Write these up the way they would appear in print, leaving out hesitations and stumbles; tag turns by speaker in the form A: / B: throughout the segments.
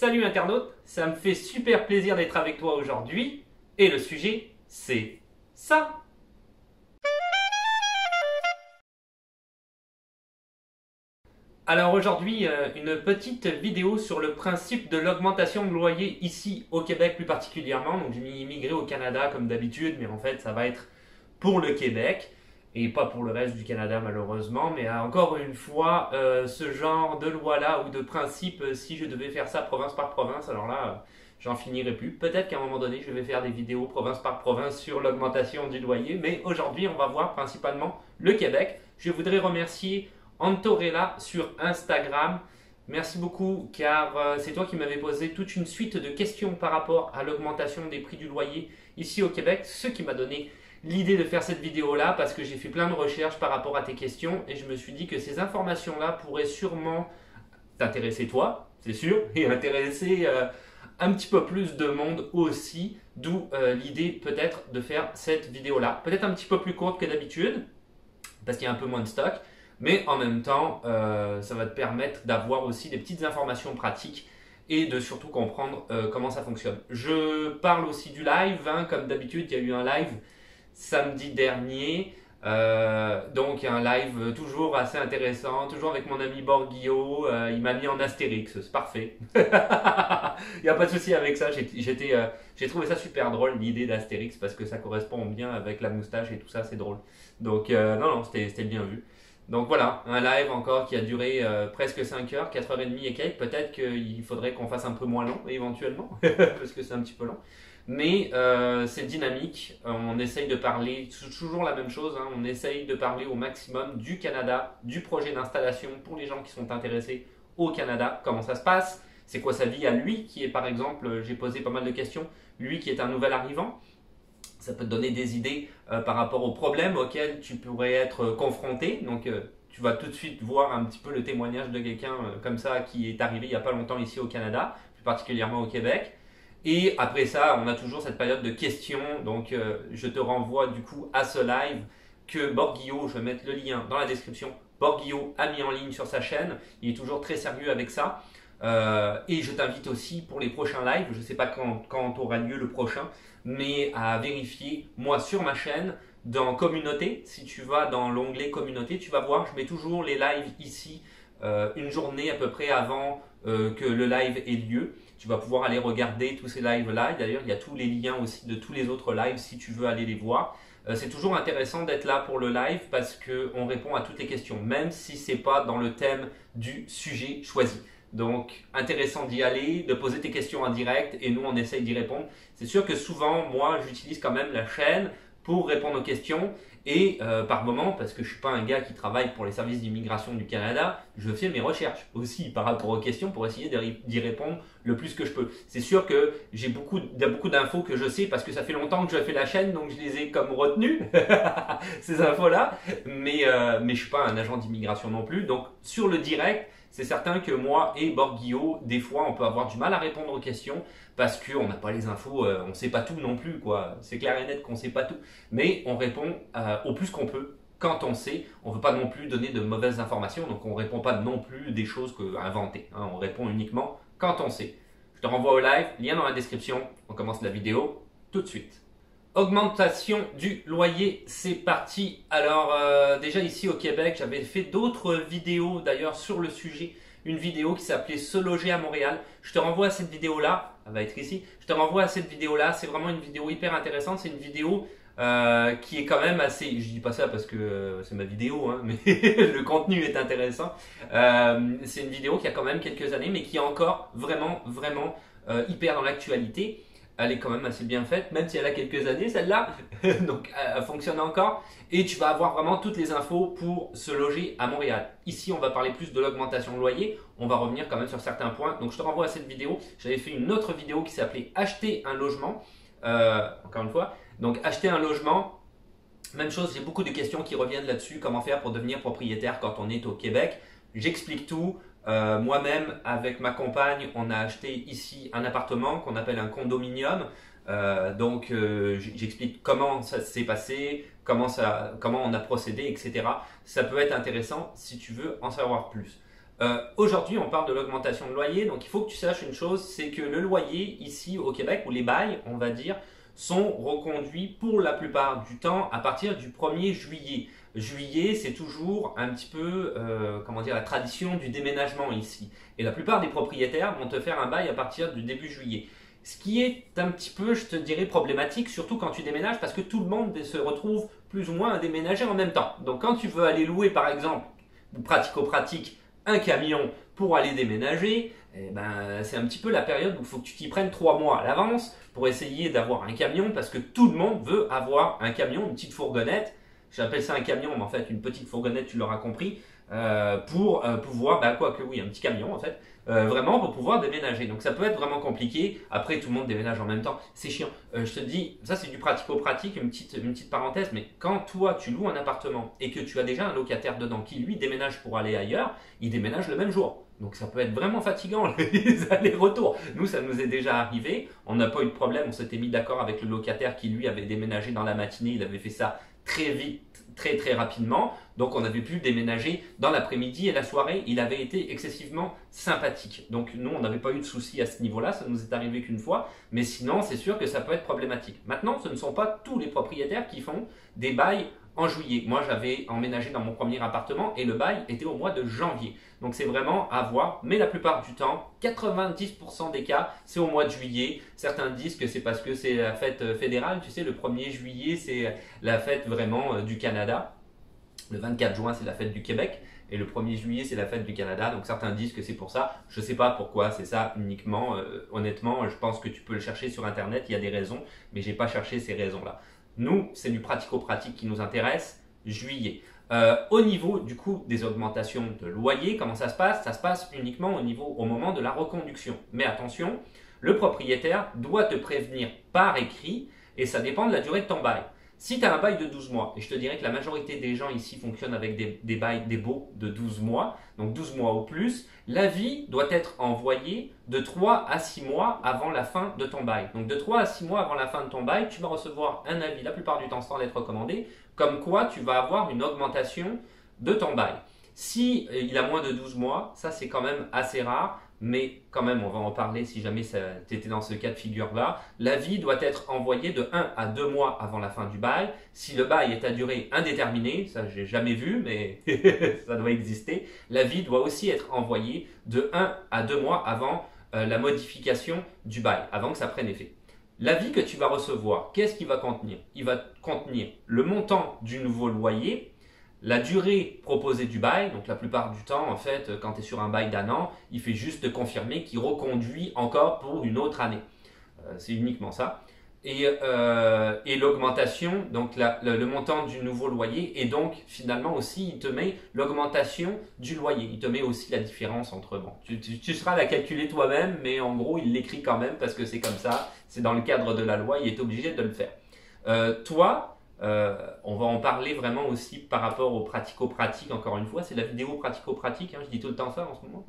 A: Salut internaute, ça me fait super plaisir d'être avec toi aujourd'hui et le sujet c'est ça. Alors aujourd'hui, une petite vidéo sur le principe de l'augmentation de loyer ici au Québec plus particulièrement. Donc j'ai mis immigré au Canada comme d'habitude, mais en fait ça va être pour le Québec et pas pour le reste du Canada malheureusement. Mais encore une fois, ce genre de loi-là ou de principe, si je devais faire ça province par province, alors là, j'en finirai plus. Peut-être qu'à un moment donné, je vais faire des vidéos province par province sur l'augmentation du loyer, mais aujourd'hui, on va voir principalement le Québec. Je voudrais remercier Antorella sur Instagram. Merci beaucoup car c'est toi qui m'avais posé toute une suite de questions par rapport à l'augmentation des prix du loyer ici au Québec, ce qui m'a donné l'idée de faire cette vidéo là parce que j'ai fait plein de recherches par rapport à tes questions et je me suis dit que ces informations là pourraient sûrement t'intéresser toi, c'est sûr, et intéresser un petit peu plus de monde aussi, d'où l'idée peut-être de faire cette vidéo là, peut-être un petit peu plus courte que d'habitude parce qu'il y a un peu moins de stock. Mais en même temps, ça va te permettre d'avoir aussi des petites informations pratiques et de surtout comprendre comment ça fonctionne. Je parle aussi du live, hein, comme d'habitude, il y a eu un live samedi dernier. Donc un live toujours assez intéressant, toujours avec mon ami Borguillot. Il m'a mis en Astérix, c'est parfait. Il n'y a pas de souci avec ça. J'ai trouvé ça super drôle l'idée d'Astérix parce que ça correspond bien avec la moustache et tout ça, c'est drôle. Donc non, c'était bien vu. Donc voilà, un live encore qui a duré presque 5 heures, 4h30 et quelques. Peut-être qu'il faudrait qu'on fasse un peu moins long éventuellement, parce que c'est un petit peu long. Mais c'est dynamique, on essaye de parler, toujours la même chose, hein, on essaye de parler au maximum du Canada, du projet d'installation pour les gens qui sont intéressés au Canada, comment ça se passe, c'est quoi sa vie à lui, qui est par exemple, j'ai posé pas mal de questions, lui qui est un nouvel arrivant. Ça peut te donner des idées par rapport aux problèmes auxquels tu pourrais être confronté. Donc, tu vas tout de suite voir un petit peu le témoignage de quelqu'un comme ça qui est arrivé il n'y a pas longtemps ici au Canada, plus particulièrement au Québec. Et après ça, on a toujours cette période de questions. Donc, je te renvoie du coup à ce live que Borguillot, je vais mettre le lien dans la description. Borguillot a mis en ligne sur sa chaîne. Il est toujours très sérieux avec ça. Et je t'invite aussi pour les prochains lives, je ne sais pas quand aura lieu le prochain, mais à vérifier moi sur ma chaîne dans communauté. Si tu vas dans l'onglet communauté, tu vas voir, je mets toujours les lives ici une journée à peu près avant que le live ait lieu. Tu vas pouvoir aller regarder tous ces lives là. D'ailleurs, il y a tous les liens aussi de tous les autres lives si tu veux aller les voir. C'est toujours intéressant d'être là pour le live parce qu'on répond à toutes les questions, même si ce n'est pas dans le thème du sujet choisi. Donc, intéressant d'y aller, de poser tes questions en direct et nous, on essaye d'y répondre. C'est sûr que souvent, moi, j'utilise quand même la chaîne pour répondre aux questions et par moment, parce que je ne suis pas un gars qui travaille pour les services d'immigration du Canada, je fais mes recherches aussi par rapport aux questions pour essayer d'y répondre le plus que je peux. C'est sûr que il y a beaucoup d'infos que je sais parce que ça fait longtemps que je fais la chaîne, donc je les ai comme retenues, ces infos-là, mais je ne suis pas un agent d'immigration non plus. Donc, sur le direct, c'est certain que moi et Borguillot, des fois, on peut avoir du mal à répondre aux questions parce qu'on n'a pas les infos, on ne sait pas tout non plus, quoi. C'est clair et net qu'on ne sait pas tout, mais on répond au plus qu'on peut quand on sait. On ne veut pas non plus donner de mauvaises informations, donc on ne répond pas non plus des choses inventées, hein. On répond uniquement quand on sait. Je te renvoie au live, lien dans la description. On commence la vidéo tout de suite. Augmentation du loyer, c'est parti. Alors déjà ici au Québec, j'avais fait d'autres vidéos d'ailleurs sur le sujet. Une vidéo qui s'appelait Se loger à Montréal. Je te renvoie à cette vidéo-là. Elle va être ici. Je te renvoie à cette vidéo-là. C'est vraiment une vidéo hyper intéressante. C'est une vidéo qui est quand même assez... Je dis pas ça parce que c'est ma vidéo, hein, mais le contenu est intéressant. C'est une vidéo qui a quand même quelques années, mais qui est encore vraiment hyper dans l'actualité. Elle est quand même assez bien faite, même si elle a quelques années celle-là, donc elle fonctionne encore. Et tu vas avoir vraiment toutes les infos pour se loger à Montréal. Ici, on va parler plus de l'augmentation de loyer, on va revenir quand même sur certains points. Donc je te renvoie à cette vidéo. J'avais fait une autre vidéo qui s'appelait Acheter un logement, encore une fois. Donc acheter un logement, même chose, j'ai beaucoup de questions qui reviennent là-dessus. Comment faire pour devenir propriétaire quand on est au Québec? J'explique tout. Moi-même, avec ma compagne, on a acheté ici un appartement qu'on appelle un condominium. Donc, j'explique comment ça s'est passé, comment on a procédé, etc. Ça peut être intéressant si tu veux en savoir plus. Aujourd'hui, on parle de l'augmentation de loyer, donc il faut que tu saches une chose, c'est que le loyer ici au Québec, ou les bails, on va dire, sont reconduits pour la plupart du temps à partir du 1er juillet. Juillet, c'est toujours un petit peu, comment dire, la tradition du déménagement ici. Et la plupart des propriétaires vont te faire un bail à partir du début juillet. Ce qui est un petit peu, je te dirais, problématique, surtout quand tu déménages, parce que tout le monde se retrouve plus ou moins à déménager en même temps. Donc quand tu veux aller louer, par exemple, pratico-pratique, un camion pour aller déménager, eh ben, c'est un petit peu la période où il faut que tu t'y prennes 3 mois à l'avance pour essayer d'avoir un camion, parce que tout le monde veut avoir un camion, une petite fourgonnette. J'appelle ça un camion, mais en fait une petite fourgonnette, tu l'auras compris, pour pouvoir, quoique oui, un petit camion en fait, vraiment pour pouvoir déménager. Donc ça peut être vraiment compliqué. Après, tout le monde déménage en même temps, c'est chiant. Je te dis, ça c'est du pratico-pratique, une petite parenthèse, mais quand toi tu loues un appartement et que tu as déjà un locataire dedans qui lui déménage pour aller ailleurs, il déménage le même jour. Donc ça peut être vraiment fatigant les allers-retours. Nous, ça nous est déjà arrivé. On n'a pas eu de problème. On s'était mis d'accord avec le locataire qui lui avait déménagé dans la matinée. Il avait fait ça très vite, très rapidement. Donc on avait pu déménager dans l'après-midi et la soirée. Il avait été excessivement sympathique. Donc nous, on n'avait pas eu de soucis à ce niveau-là. Ça nous est arrivé qu'une fois. Mais sinon, c'est sûr que ça peut être problématique. Maintenant, ce ne sont pas tous les propriétaires qui font des bails en juillet. Moi, j'avais emménagé dans mon premier appartement et le bail était au mois de janvier. Donc c'est vraiment à voir, mais la plupart du temps, 90% des cas, c'est au mois de juillet. Certains disent que c'est parce que c'est la fête fédérale, tu sais, le 1er juillet, c'est la fête vraiment du Canada. Le 24 juin, c'est la fête du Québec. Et le 1er juillet, c'est la fête du Canada. Donc certains disent que c'est pour ça. Je ne sais pas pourquoi c'est ça uniquement. Honnêtement, je pense que tu peux le chercher sur Internet. Il y a des raisons, mais je n'ai pas cherché ces raisons-là. Nous, c'est du pratico-pratique qui nous intéresse. Juillet. Au niveau du coup des augmentations de loyer, comment ça se passe? Ça se passe uniquement au moment de la reconduction. Mais attention, le propriétaire doit te prévenir par écrit et ça dépend de la durée de ton bail. Si tu as un bail de 12 mois, et je te dirais que la majorité des gens ici fonctionnent avec des bails, des baux de 12 mois, donc 12 mois ou plus, l'avis doit être envoyé de 3 à 6 mois avant la fin de ton bail. Donc de 3 à 6 mois avant la fin de ton bail, tu vas recevoir un avis, la plupart du temps sans lettre recommandée, comme quoi tu vas avoir une augmentation de ton bail. Si il a moins de 12 mois, ça c'est quand même assez rare, mais quand même on va en parler si jamais tu étais dans ce cas de figure-là. L'avis doit être envoyé de 1 à 2 mois avant la fin du bail. Si le bail est à durée indéterminée, ça j'ai jamais vu, mais ça doit exister, l'avis doit aussi être envoyé de 1 à 2 mois avant la modification du bail, avant que ça prenne effet. L'avis que tu vas recevoir, qu'est-ce qu'il va contenir? Il va contenir le montant du nouveau loyer, la durée proposée du bail, donc la plupart du temps, en fait, quand tu es sur un bail d'un an, il fait juste te confirmer qu'il reconduit encore pour une autre année. C'est uniquement ça. Et l'augmentation, donc le montant du nouveau loyer, et donc finalement aussi, il te met l'augmentation du loyer. Il te met aussi la différence entre, bon, tu seras à la calculer toi-même, mais en gros, il l'écrit quand même parce que c'est comme ça, c'est dans le cadre de la loi, il est obligé de le faire. On va en parler vraiment aussi par rapport au pratico-pratique, encore une fois, c'est la vidéo pratico-pratique, hein, je dis tout le temps ça en ce moment.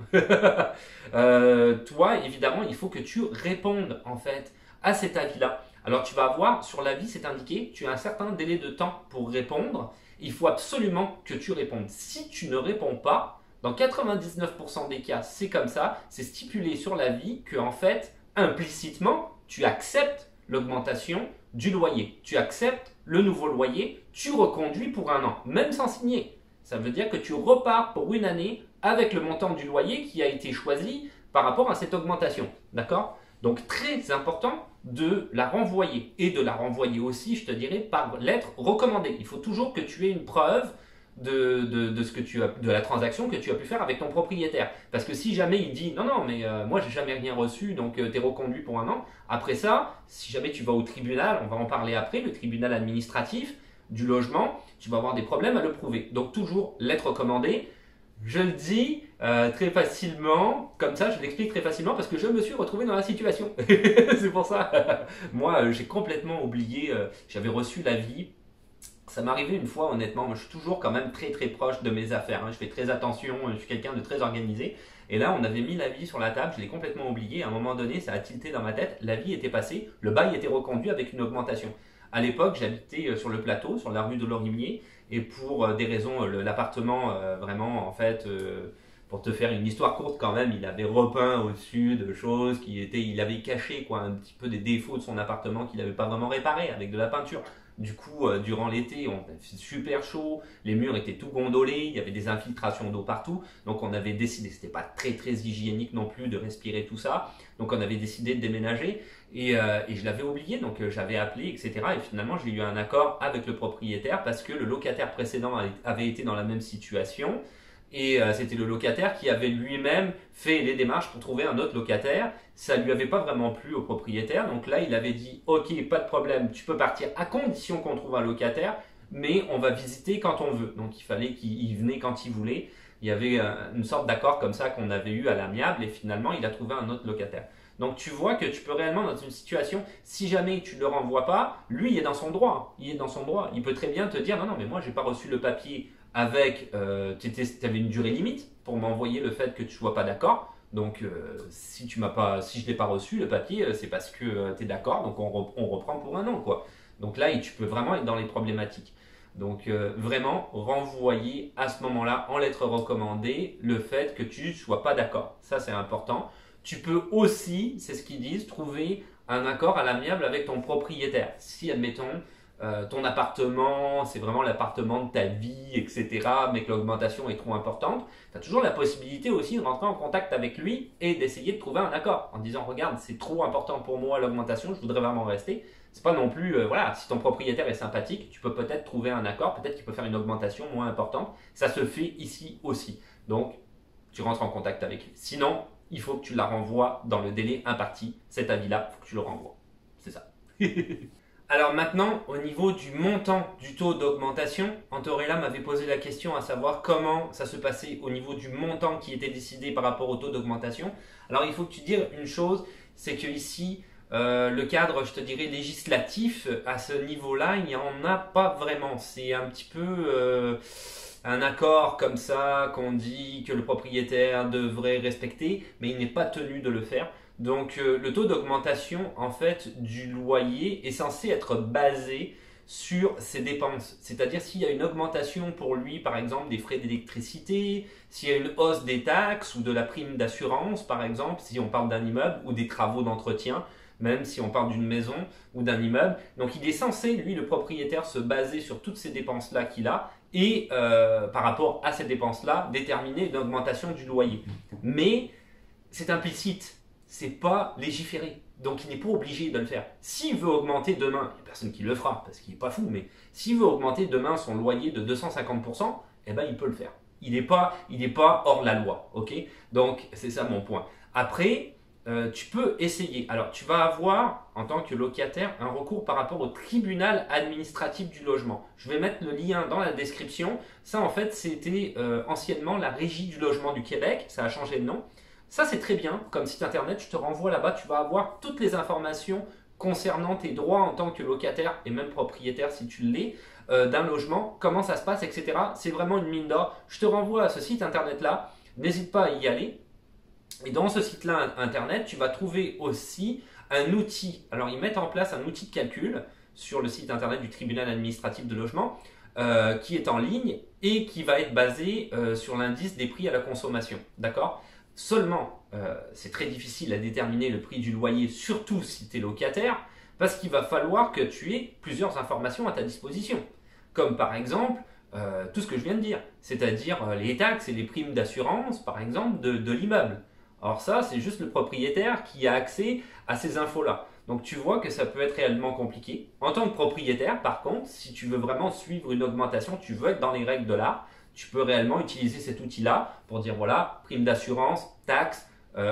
A: Toi, évidemment, il faut que tu répondes en fait à cet avis-là. Alors tu vas voir, sur l'avis, c'est indiqué, tu as un certain délai de temps pour répondre, il faut absolument que tu répondes. Si tu ne réponds pas, dans 99% des cas, c'est comme ça, c'est stipulé sur l'avis que en fait, implicitement, tu acceptes l'augmentation du loyer. Tu acceptes le nouveau loyer, tu reconduis pour un an, même sans signer. Ça veut dire que tu repars pour une année avec le montant du loyer qui a été choisi par rapport à cette augmentation. D'accord? Donc très important de la renvoyer et de la renvoyer aussi, je te dirais, par lettre recommandée. Il faut toujours que tu aies une preuve de ce que de la transaction que tu as pu faire avec ton propriétaire. Parce que si jamais il dit non, mais moi j'ai jamais rien reçu, donc tu es reconduit pour un an, après ça, si jamais tu vas au tribunal, on va en parler après, le tribunal administratif du logement, tu vas avoir des problèmes à le prouver. Donc toujours lettre recommandée. Je le dis très facilement, comme ça je l'explique très facilement parce que je me suis retrouvé dans la situation. C'est pour ça. Moi j'ai complètement oublié, j'avais reçu l'avis. Ça m'est arrivé une fois, honnêtement, moi, je suis toujours quand même très proche de mes affaires, hein. Je fais très attention, je suis quelqu'un de très organisé. Et là, on avait mis l'avis sur la table, je l'ai complètement oublié. À un moment donné, ça a tilté dans ma tête, l'avis était passé, le bail était reconduit avec une augmentation. À l'époque, j'habitais sur le plateau, sur la rue de Lorimier, et pour des raisons, l'appartement vraiment, en fait, Pour te faire une histoire courte quand même, il avait repeint au-dessus de choses il avait caché quoi, un petit peu des défauts de son appartement qu'il n'avait pas vraiment réparé avec de la peinture. Du coup, durant l'été, on fait super chaud, les murs étaient tout gondolés, il y avait des infiltrations d'eau partout. Donc on avait décidé, c'était pas très très hygiénique non plus de respirer tout ça. Donc on avait décidé de déménager et je l'avais oublié, donc j'avais appelé, etc. Et finalement, j'ai eu un accord avec le propriétaire parce que le locataire précédent avait été dans la même situation. Et c'était le locataire qui avait lui-même fait les démarches pour trouver un autre locataire. Ça lui avait pas vraiment plu au propriétaire. Donc là, il avait dit, ok, pas de problème, tu peux partir à condition qu'on trouve un locataire, mais on va visiter quand on veut. Donc il fallait qu'il venait quand il voulait. Il y avait une sorte d'accord comme ça qu'on avait eu à l'amiable et finalement, il a trouvé un autre locataire. Donc tu vois que tu peux réellement dans une situation, si jamais tu ne le renvoies pas, lui il est dans son droit. Il est dans son droit. Il peut très bien te dire, non, non, mais moi j'ai pas reçu le papier avec, tu avais une durée limite pour m'envoyer le fait que tu ne sois pas d'accord. Donc, si je ne l'ai pas reçu, le papier, c'est parce que tu es d'accord, donc on reprend pour un an, quoi. Donc là, tu peux vraiment être dans les problématiques. Donc, vraiment, renvoyer à ce moment-là, en lettre recommandée, le fait que tu ne sois pas d'accord. Ça, c'est important. Tu peux aussi, c'est ce qu'ils disent, trouver un accord à l'amiable avec ton propriétaire. Si, admettons, ton appartement, c'est vraiment l'appartement de ta vie, etc., mais que l'augmentation est trop importante, tu as toujours la possibilité aussi de rentrer en contact avec lui et d'essayer de trouver un accord en disant regarde, c'est trop important pour moi l'augmentation, je voudrais vraiment rester. C'est pas non plus, voilà, si ton propriétaire est sympathique, tu peux peut-être trouver un accord, peut-être qu'il peut faire une augmentation moins importante. Ça se fait ici aussi. Donc, tu rentres en contact avec lui. Sinon, il faut que tu la renvoies dans le délai imparti. Cet avis-là, il faut que tu le renvoies. C'est ça. Alors maintenant, au niveau du montant du taux d'augmentation, Antorella m'avait posé la question à savoir comment ça se passait au niveau du montant qui était décidé par rapport au taux d'augmentation. Alors il faut que tu dises une chose, c'est que ici, le cadre, je te dirais, législatif, à ce niveau-là, il n'y en a pas vraiment. C'est un petit peu un accord comme ça qu'on dit que le propriétaire devrait respecter, mais il n'est pas tenu de le faire. Donc le taux d'augmentation en fait du loyer est censé être basé sur ses dépenses. C'est-à-dire s'il y a une augmentation pour lui, par exemple, des frais d'électricité, s'il y a une hausse des taxes ou de la prime d'assurance, par exemple, si on parle d'un immeuble ou des travaux d'entretien, même si on parle d'une maison ou d'un immeuble. Donc il est censé, lui, le propriétaire, se baser sur toutes ces dépenses-là qu'il a et par rapport à ces dépenses-là, déterminer une augmentation du loyer. Mais c'est implicite. C'est pas légiféré. Donc il n'est pas obligé de le faire. S'il veut augmenter demain, il n'y a personne qui le fera parce qu'il n'est pas fou, mais s'il veut augmenter demain son loyer de 250%, eh ben il peut le faire. Il n'est pas hors la loi. Ok. Donc c'est ça mon point. Après, tu peux essayer. Alors tu vas avoir en tant que locataire un recours par rapport au tribunal administratif du logement. Je vais mettre le lien dans la description. Ça en fait c'était anciennement la Régie du logement du Québec. Ça a changé de nom. Ça, c'est très bien. Comme site internet, je te renvoie là-bas. Tu vas avoir toutes les informations concernant tes droits en tant que locataire et même propriétaire si tu l'es d'un logement, comment ça se passe, etc. C'est vraiment une mine d'or. Je te renvoie à ce site internet-là. N'hésite pas à y aller. Et dans ce site-là internet, tu vas trouver aussi un outil. Alors, ils mettent en place un outil de calcul sur le site internet du tribunal administratif de logement qui est en ligne et qui va être basé sur l'indice des prix à la consommation. D'accord ? Seulement, c'est très difficile à déterminer le prix du loyer, surtout si tu es locataire, parce qu'il va falloir que tu aies plusieurs informations à ta disposition. Comme par exemple, tout ce que je viens de dire, c'est-à-dire les taxes et les primes d'assurance, par exemple, de l'immeuble. Alors ça, c'est juste le propriétaire qui a accès à ces infos-là. Donc tu vois que ça peut être réellement compliqué. En tant que propriétaire, par contre, si tu veux vraiment suivre une augmentation, tu veux être dans les règles de l'art, tu peux réellement utiliser cet outil-là pour dire voilà, prime d'assurance, taxes,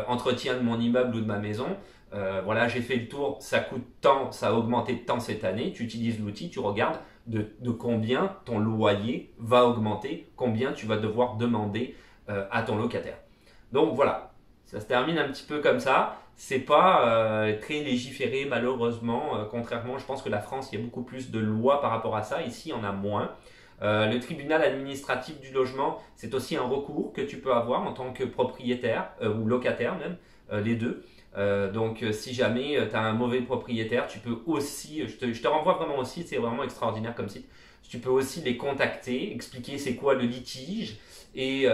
A: entretien de mon immeuble ou de ma maison. Voilà, j'ai fait le tour, ça coûte tant, ça a augmenté de tant cette année. Tu utilises l'outil, tu regardes de combien ton loyer va augmenter, combien tu vas devoir demander à ton locataire. Donc voilà, ça se termine un petit peu comme ça. C'est pas très légiféré malheureusement. Contrairement, je pense que la France, il y a beaucoup plus de lois par rapport à ça. Ici, on a moins. Le tribunal administratif du logement, c'est aussi un recours que tu peux avoir en tant que propriétaire ou locataire même, les deux. Donc si jamais tu as un mauvais propriétaire, tu peux aussi, je te renvoie vraiment aussi, c'est vraiment extraordinaire comme site. Tu peux aussi les contacter, expliquer c'est quoi le litige et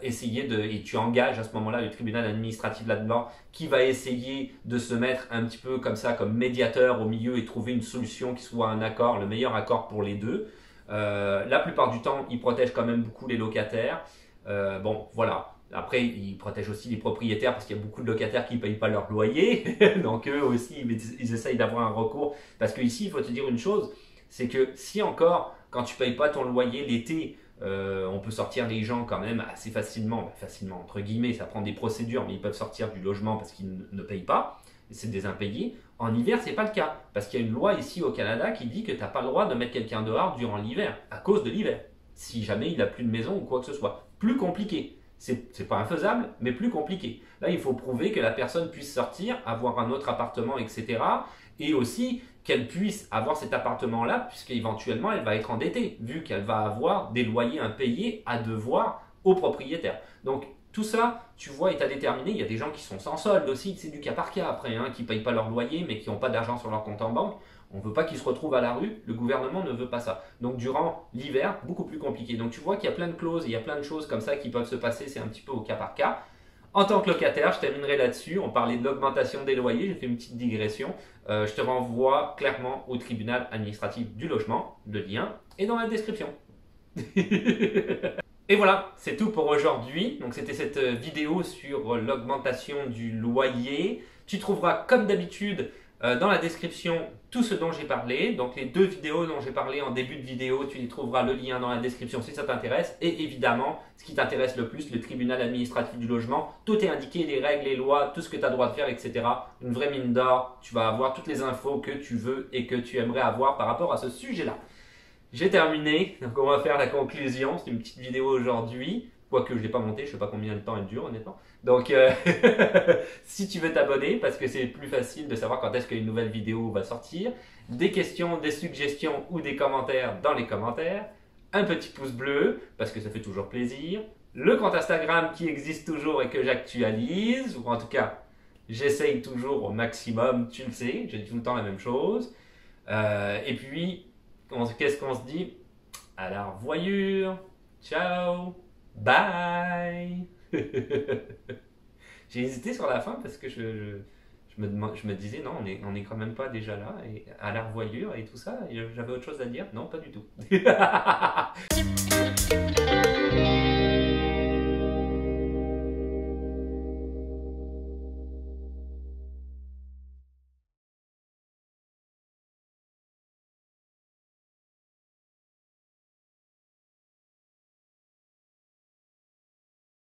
A: et tu engages à ce moment-là le tribunal administratif là-dedans qui va essayer de se mettre un petit peu comme ça, comme médiateur au milieu et trouver une solution qui soit un accord, le meilleur accord pour les deux. La plupart du temps, ils protègent quand même beaucoup les locataires. Bon, voilà. Après, ils protègent aussi les propriétaires parce qu'il y a beaucoup de locataires qui ne payent pas leur loyer. Donc eux aussi, ils essayent d'avoir un recours. Parce qu'ici, il faut te dire une chose, c'est que si encore, quand tu ne payes pas ton loyer l'été, on peut sortir les gens quand même assez facilement, facilement entre guillemets, ça prend des procédures, mais ils peuvent sortir du logement parce qu'ils ne payent pas, c'est des impayés. En hiver, c'est pas le cas, parce qu'il y a une loi ici au Canada qui dit que tu n'as pas le droit de mettre quelqu'un dehors durant l'hiver, à cause de l'hiver, si jamais il n'a plus de maison ou quoi que ce soit. Plus compliqué. C'est pas infaisable, mais plus compliqué. Là, il faut prouver que la personne puisse sortir, avoir un autre appartement, etc. Et aussi qu'elle puisse avoir cet appartement-là, puisqu'éventuellement, elle va être endettée, vu qu'elle va avoir des loyers impayés à devoir au propriétaire. Donc, tout ça, tu vois, est à déterminer. Il y a des gens qui sont sans solde aussi, c'est du cas par cas après, hein, qui ne payent pas leur loyer, mais qui n'ont pas d'argent sur leur compte en banque. On ne veut pas qu'ils se retrouvent à la rue, le gouvernement ne veut pas ça. Donc durant l'hiver, beaucoup plus compliqué. Donc tu vois qu'il y a plein de clauses, il y a plein de choses comme ça qui peuvent se passer, c'est un petit peu au cas par cas. En tant que locataire, je terminerai là-dessus. On parlait de l'augmentation des loyers, j'ai fait une petite digression. Je te renvoie clairement au tribunal administratif du logement. Le lien est dans la description. Et voilà, c'est tout pour aujourd'hui. Donc c'était cette vidéo sur l'augmentation du loyer. Tu trouveras comme d'habitude dans la description tout ce dont j'ai parlé. Donc les deux vidéos dont j'ai parlé en début de vidéo, tu y trouveras le lien dans la description si ça t'intéresse. Et évidemment, ce qui t'intéresse le plus, le tribunal administratif du logement. Tout est indiqué, les règles, les lois, tout ce que tu as le droit de faire, etc. Une vraie mine d'or. Tu vas avoir toutes les infos que tu veux et que tu aimerais avoir par rapport à ce sujet-là. J'ai terminé, donc on va faire la conclusion. C'est une petite vidéo aujourd'hui, quoique je ne l'ai pas montée, je ne sais pas combien de temps elle dure honnêtement. Donc si tu veux t'abonner, parce que c'est plus facile de savoir quand est-ce qu'une nouvelle vidéo va sortir, des questions, des suggestions ou des commentaires dans les commentaires, un petit pouce bleu, parce que ça fait toujours plaisir, le compte Instagram qui existe toujours et que j'actualise, ou en tout cas j'essaye toujours au maximum, tu le sais, j'ai tout le temps la même chose. Et puis qu'est-ce qu'on se dit? À la revoyure. Ciao. Bye. J'ai hésité sur la fin parce que je me disais non, on est quand même pas déjà là. Et à la revoyure et tout ça, j'avais autre chose à dire. Non, pas du tout.